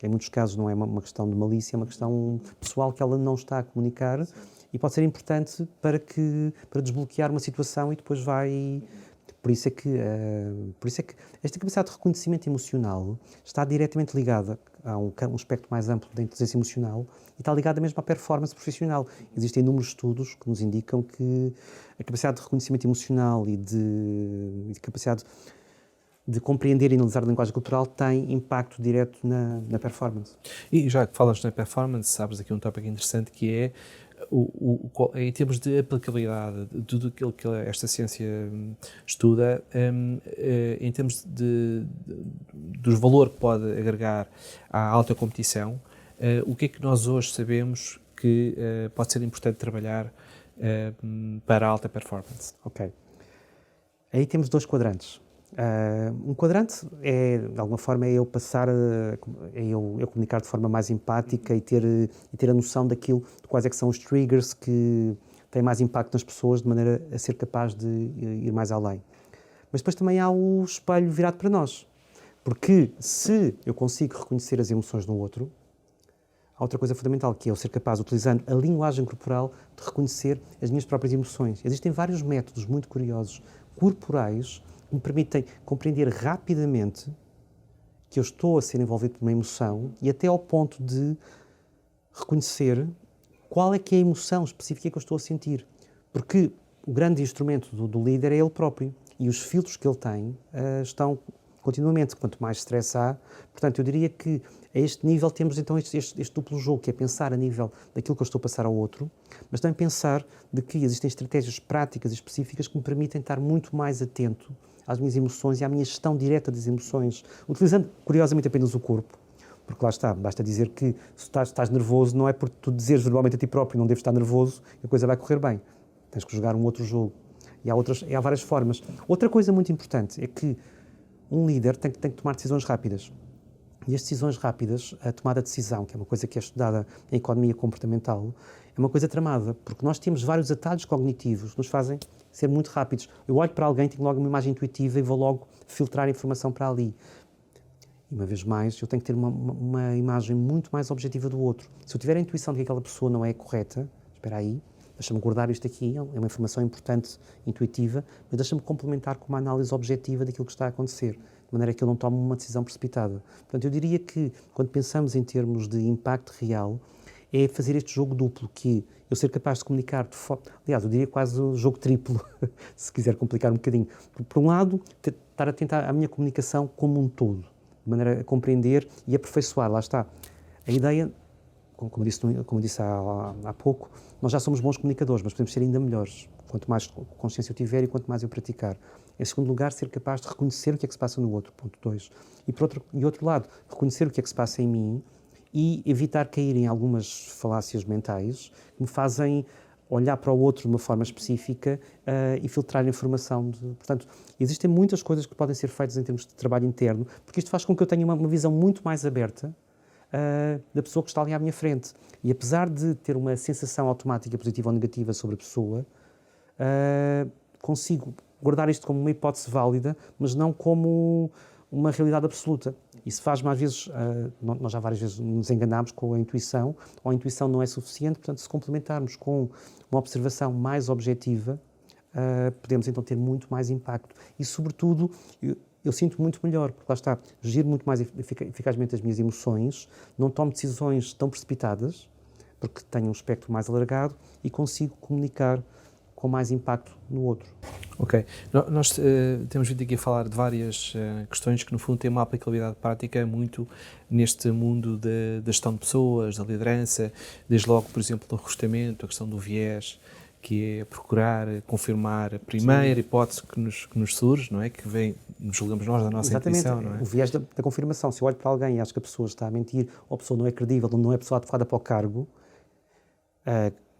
Em muitos casos não é uma questão de malícia, é uma questão pessoal que ela não está a comunicar e pode ser importante para desbloquear uma situação e depois vai... Por isso é que esta capacidade de reconhecimento emocional está diretamente ligada a um espectro mais amplo da inteligência emocional e está ligada mesmo à performance profissional. Existem inúmeros estudos que nos indicam que a capacidade de reconhecimento emocional e de capacidade de compreender e analisar a linguagem cultural tem impacto direto na performance. E já que falas na performance, sabes aqui um tópico interessante que é em termos de aplicabilidade de tudo aquilo que esta ciência estuda, em termos do valor que pode agregar à alta competição, o que é que nós hoje sabemos que pode ser importante trabalhar para a alta performance? Ok. Aí temos dois quadrantes. Um quadrante de alguma forma, é eu passar, eu comunicar de forma mais empática e ter a noção de quais é que são os triggers que têm mais impacto nas pessoas, de maneira a ser capaz de ir mais além. Mas depois também há o espelho virado para nós, porque se eu consigo reconhecer as emoções no outro, há outra coisa fundamental, que é eu ser capaz, utilizando a linguagem corporal, de reconhecer as minhas próprias emoções. Existem vários métodos muito curiosos, corporais, que me permitem compreender rapidamente que eu estou a ser envolvido por uma emoção e até ao ponto de reconhecer qual é que é a emoção específica que eu estou a sentir. Porque o grande instrumento do líder é ele próprio e os filtros que ele tem estão continuamente. Quanto mais stress há, portanto, eu diria que a este nível temos então este duplo jogo, que é pensar a nível daquilo que eu estou a passar ao outro, mas também pensar de que existem estratégias práticas e específicas que me permitem estar muito mais atento às minhas emoções e à minha gestão direta das emoções, utilizando, curiosamente, apenas o corpo. Porque lá está, basta dizer que se estás nervoso, não é porque tu dizeres verbalmente a ti próprio não deves estar nervoso e a coisa vai correr bem. Tens que jogar um outro jogo. E há várias formas. Outra coisa muito importante é que um líder tem que tomar decisões rápidas. E as decisões rápidas, a tomada de decisão, que é uma coisa que é estudada em economia comportamental, é uma coisa tramada, porque nós temos vários atalhos cognitivos que nos fazem ser muito rápidos. Eu olho para alguém, tenho logo uma imagem intuitiva e vou logo filtrar a informação para ali. E, uma vez mais, eu tenho que ter uma imagem muito mais objetiva do outro. Se eu tiver a intuição de que aquela pessoa não é correta, espera aí, deixa-me guardar isto aqui, é uma informação importante, intuitiva, mas deixa-me complementar com uma análise objetiva daquilo que está a acontecer, de maneira que eu não tome uma decisão precipitada. Portanto, eu diria que, quando pensamos em termos de impacto real, é fazer este jogo duplo, que eu ser capaz de comunicar de forma... Aliás, eu diria quase o jogo triplo, se quiser complicar um bocadinho. Por um lado, estar atento à minha comunicação como um todo, de maneira a compreender e aperfeiçoar. Lá está. A ideia, como disse há pouco, nós já somos bons comunicadores, mas podemos ser ainda melhores, quanto mais consciência eu tiver e quanto mais eu praticar. Em segundo lugar, ser capaz de reconhecer o que é que se passa no outro, ponto 2. E outro lado, reconhecer o que é que se passa em mim e evitar cair em algumas falácias mentais que me fazem olhar para o outro de uma forma específica e filtrar a informação. Portanto, existem muitas coisas que podem ser feitas em termos de trabalho interno, porque isto faz com que eu tenha uma visão muito mais aberta da pessoa que está ali à minha frente. E apesar de ter uma sensação automática positiva ou negativa sobre a pessoa, consigo guardar isto como uma hipótese válida, mas não como uma realidade absoluta. Isso faz-me, às vezes, nós já várias vezes nos enganamos com a intuição, ou a intuição não é suficiente, portanto, se complementarmos com uma observação mais objetiva, podemos então ter muito mais impacto. E, sobretudo, eu sinto muito melhor, porque lá está, giro muito mais eficazmente as minhas emoções, não tomo decisões tão precipitadas, porque tenho um espectro mais alargado e consigo comunicar com mais impacto no outro. Ok. Nós temos vindo aqui a falar de várias questões que, no fundo, têm uma aplicabilidade prática muito neste mundo da gestão de pessoas, da liderança, desde logo, por exemplo, do recrutamento, a questão do viés, que é procurar confirmar a primeira hipótese que nos surge, não é? Que vem, julgamos nós, da nossa intuição, não é? O viés da confirmação. Se eu olho para alguém e acho que a pessoa está a mentir, ou a pessoa não é credível, ou não é a pessoa adequada para o cargo,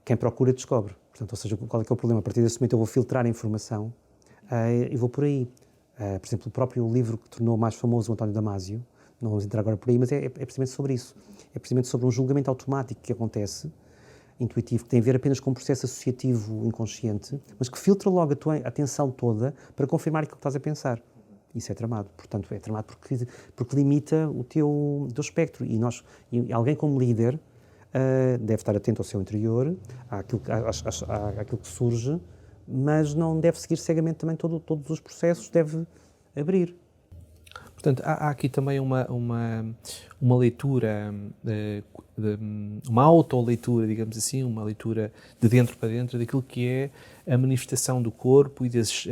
quem procura descobre. Portanto, ou seja, qual é que é o problema? A partir desse momento eu vou filtrar a informação e vou por aí. Por exemplo, o próprio livro que tornou mais famoso o António Damasio, não vamos entrar agora por aí, mas é precisamente sobre isso. É precisamente sobre um julgamento automático que acontece, intuitivo, que tem a ver apenas com um processo associativo inconsciente, mas que filtra logo a tua atenção toda para confirmar aquilo que estás a pensar. Isso é tramado. Portanto, é tramado porque limita o teu espectro. E alguém como líder deve estar atento ao seu interior, àquilo que surge, mas não deve seguir cegamente também todos os processos, deve abrir. Portanto, há aqui também uma leitura, uma autoleitura, digamos assim, uma leitura de dentro para dentro daquilo que é a manifestação do corpo e das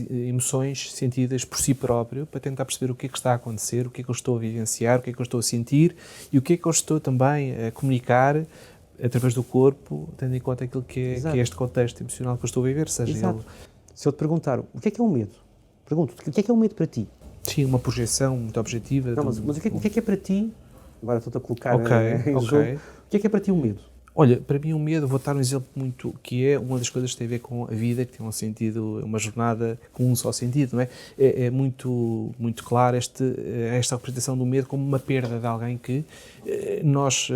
emoções sentidas por si próprio, para tentar perceber o que é que está a acontecer, o que é que eu estou a vivenciar, o que é que eu estou a sentir e o que é que eu estou também a comunicar através do corpo, tendo em conta aquilo que é este contexto emocional que eu estou a viver, seja ele... Se eu te perguntar, o que é o medo? Pergunto, o que é o medo para ti? Sim, uma projeção muito objetiva. Não, mas o que é para ti, agora estou-te a colocar em jogo, o que é para ti o medo? Olha, para mim o medo, vou dar um exemplo muito, que é uma das coisas que tem a ver com a vida, que tem um sentido, uma jornada com um só sentido, não é? É muito claro esta representação do medo como uma perda de alguém que nós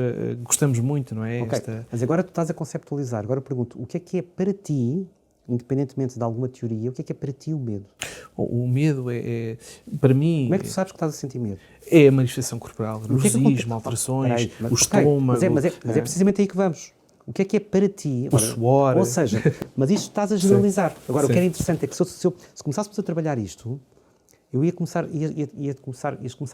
gostamos muito, não é? Okay. Mas agora tu estás a conceptualizar, agora eu pergunto, o que é para ti, independentemente de alguma teoria, o que é para ti o medo? O medo para mim... Como é que tu sabes que estás a sentir medo? É a manifestação corporal, nervosismo, alterações, o estômago... Mas é precisamente aí que vamos. O que é para ti? O suor... Ou seja, mas isto estás a generalizar. Sim. Agora, o que era interessante é que se começássemos a trabalhar isto, eu ia começar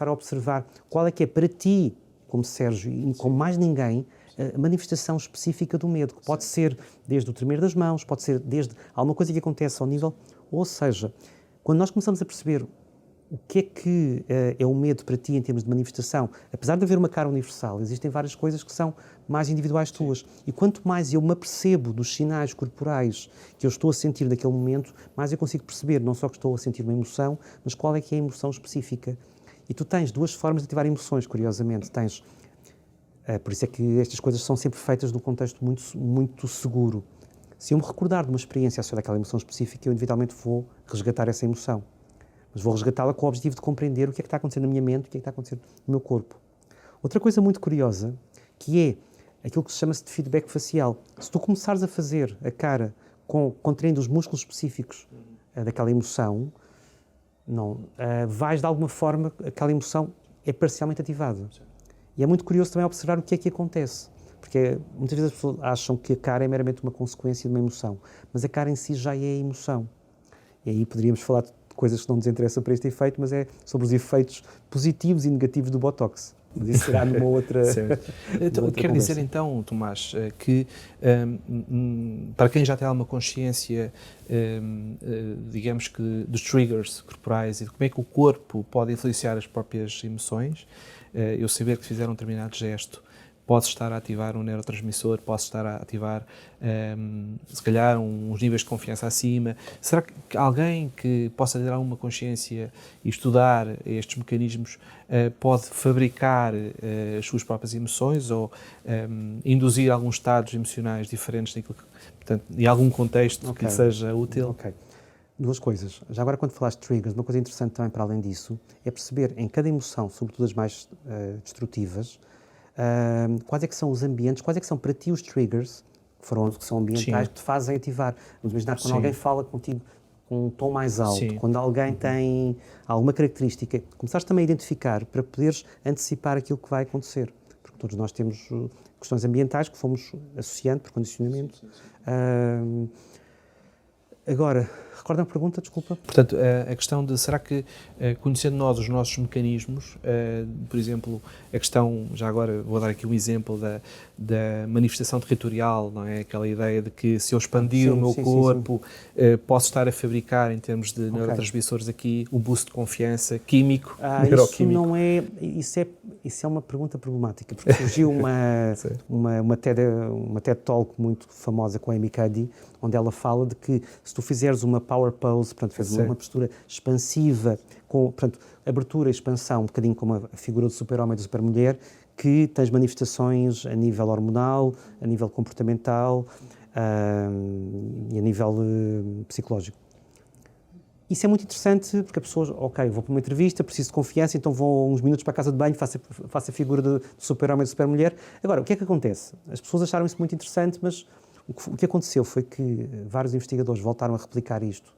a observar qual é que é para ti, como Sérgio, e como mais ninguém, a manifestação específica do medo, que pode ser desde o tremer das mãos, pode ser desde alguma coisa que acontece ao nível... Ou seja, quando nós começamos a perceber o que é o medo para ti em termos de manifestação, apesar de haver uma cara universal, existem várias coisas que são mais individuais tuas. E quanto mais eu me apercebo dos sinais corporais que eu estou a sentir naquele momento, mais eu consigo perceber não só que estou a sentir uma emoção, mas qual é que é a emoção específica. E tu tens duas formas de ativar emoções, curiosamente. Tens... por isso é que estas coisas são sempre feitas num contexto muito, muito seguro. Se eu me recordar de uma experiência associada àquela emoção específica, eu individualmente vou resgatar essa emoção. mas vou resgatá-la com o objetivo de compreender o que é que está acontecendo na minha mente, o que é que está acontecendo no meu corpo. Outra coisa muito curiosa, que é aquilo que se chama-se de feedback facial. Se tu começares a fazer a cara contraindo os músculos específicos daquela emoção, vais de alguma forma, aquela emoção é parcialmente ativada. E é muito curioso também observar o que é que acontece, porque muitas vezes as pessoas acham que a cara é meramente uma consequência de uma emoção, mas a cara em si já é a emoção. E aí poderíamos falar de coisas que não nos interessam para este efeito, mas é sobre os efeitos positivos e negativos do Botox. Mas isso será numa outra. Então, quer dizer então, Tomás, que para quem já tem alguma consciência, digamos que dos triggers corporais e de como é que o corpo pode influenciar as próprias emoções, eu saber que fizeram um determinado gesto pode estar a ativar um neurotransmissor, pode estar a ativar, se calhar, uns níveis de confiança acima. Será que alguém que possa ter alguma consciência e estudar estes mecanismos pode fabricar as suas próprias emoções ou induzir alguns estados emocionais diferentes daquilo que, portanto, em algum contexto que lhe seja útil? Ok. Duas coisas. Já agora, quando falaste de triggers, uma coisa interessante também para além disso é perceber em cada emoção, sobretudo as mais destrutivas, quais é que são os ambientes, quais é que são para ti os triggers, que são ambientais, que te fazem ativar. Vamos imaginar quando alguém fala contigo com um tom mais alto, quando alguém tem alguma característica, começaste também a identificar para poderes antecipar aquilo que vai acontecer. Porque todos nós temos questões ambientais que fomos associando por condicionamento. Agora, recorda a pergunta, desculpa? Portanto, a questão de, será que, conhecendo nós os nossos mecanismos, por exemplo, a questão, já agora vou dar aqui um exemplo da manifestação territorial, não é? Aquela ideia de que se eu expandir o meu corpo, posso estar a fabricar, em termos de neurotransmissores aqui, um boost de confiança químico, neuroquímico. Isso é uma pergunta problemática, porque surgiu uma TED Talk muito famosa com a Amy Cuddy, onde ela fala de que se tu fizeres uma power pose, portanto, fez uma postura expansiva, com, portanto, abertura e expansão, um bocadinho como a figura do super-homem e da super-mulher, que tens manifestações a nível hormonal, a nível comportamental e a nível psicológico. Isso é muito interessante porque a pessoa, vou para uma entrevista, preciso de confiança, então vou uns minutos para a casa de banho, faço a figura do super-homem e da super-mulher. Agora, o que é que acontece? As pessoas acharam isso muito interessante, mas o que aconteceu foi que vários investigadores voltaram a replicar isto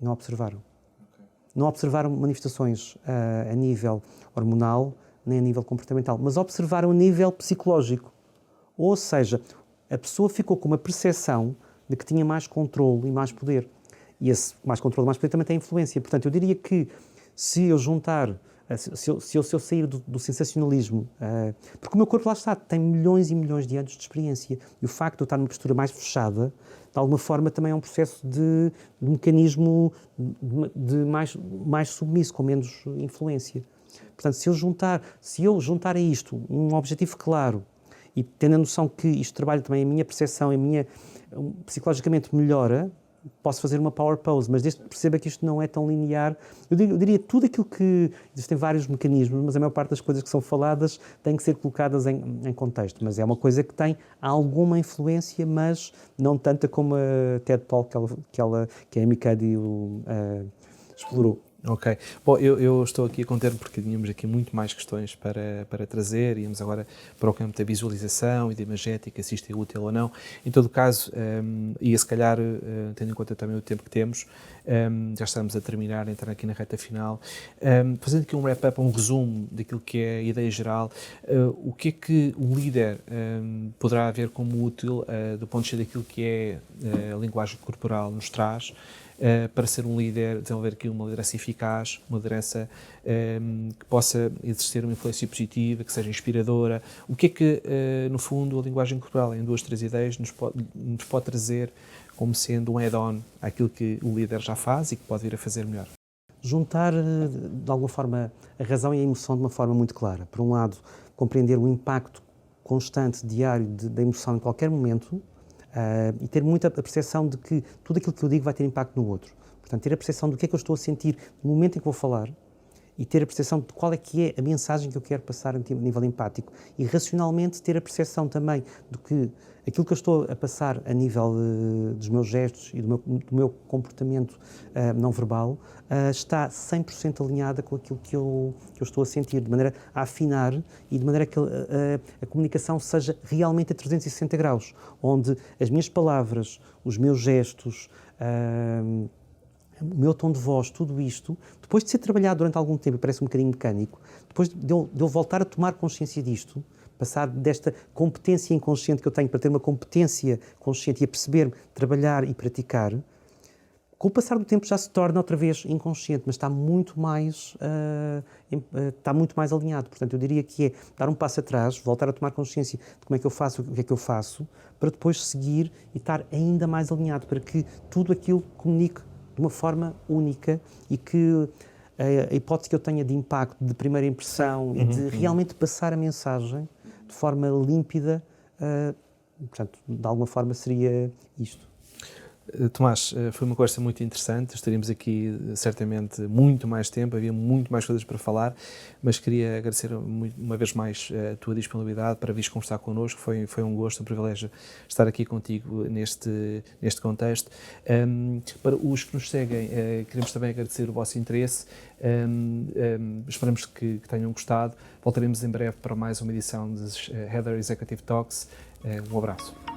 e não observaram. Não observaram manifestações a nível hormonal nem a nível comportamental, mas observaram a nível psicológico. Ou seja, a pessoa ficou com uma percepção de que tinha mais controle e mais poder. E esse mais controle e mais poder também tem influência. Portanto, eu diria que se eu juntar, se eu sair do sensacionalismo, porque o meu corpo lá está, tem milhões e milhões de anos de experiência, e o facto de eu estar numa postura mais fechada, de alguma forma também é um processo de mecanismo mais submisso, com menos influência. Portanto, se eu juntar a isto um objetivo claro, e tendo a noção que isto trabalha também a minha percepção, psicologicamente melhora, posso fazer uma power pose, mas desde que perceba que isto não é tão linear, eu diria tudo aquilo que... Existem vários mecanismos, mas a maior parte das coisas que são faladas têm que ser colocadas em contexto, mas é uma coisa que tem alguma influência, mas não tanta como a TED Talk que a Amy Cuddy explorou. Ok. Bom, eu estou aqui a conter porque tínhamos aqui muito mais questões para trazer, íamos agora para o campo da visualização e da imagética, se isto é útil ou não. Em todo caso, e se calhar, tendo em conta também o tempo que temos, já estamos a terminar, a entrar aqui na reta final, fazendo aqui um wrap-up, um resumo daquilo que é a ideia geral, o que é que o líder poderá ver como útil do ponto de vista daquilo que é a linguagem corporal nos traz, para ser um líder, desenvolver aqui uma liderança eficaz, uma liderança que possa exercer uma influência positiva, que seja inspiradora. O que é que, no fundo, a linguagem corporal, em 2, 3 ideias, nos pode trazer como sendo um add-on àquilo que o líder já faz e que pode vir a fazer melhor? Juntar, de alguma forma, a razão e a emoção de uma forma muito clara. Por um lado, compreender o impacto constante, diário, da emoção em qualquer momento, e ter muita a percepção de que tudo aquilo que eu digo vai ter impacto no outro. Portanto, ter a percepção do que é que eu estou a sentir no momento em que vou falar e ter a percepção de qual é que é a mensagem que eu quero passar a nível empático e racionalmente ter a percepção também do que aquilo que eu estou a passar a nível dos meus gestos e do meu comportamento não verbal está 100% alinhada com aquilo que eu estou a sentir, de maneira a afinar e de maneira que a comunicação seja realmente a 360 graus, onde as minhas palavras, os meus gestos, o meu tom de voz, tudo isto, depois de ser trabalhado durante algum tempo, parece um bocadinho mecânico, depois de eu voltar a tomar consciência disto, passar desta competência inconsciente que eu tenho para ter uma competência consciente e a perceber-me, trabalhar e praticar, com o passar do tempo já se torna outra vez inconsciente, mas está muito mais alinhado. Portanto, eu diria que é dar um passo atrás, voltar a tomar consciência de como é que eu faço, o que é que eu faço, para depois seguir e estar ainda mais alinhado, para que tudo aquilo comunique de uma forma única e que a hipótese que eu tenha de impacto, de primeira impressão e de realmente passar a mensagem de forma límpida, portanto, de alguma forma seria isto. Tomás, foi uma conversa muito interessante, estaríamos aqui certamente muito mais tempo, havia muito mais coisas para falar, mas queria agradecer uma vez mais a tua disponibilidade para vires conversar connosco, foi um gosto, um privilégio estar aqui contigo neste contexto. Para os que nos seguem, queremos também agradecer o vosso interesse, esperamos que tenham gostado, voltaremos em breve para mais uma edição dos Heather Executive Talks, um abraço.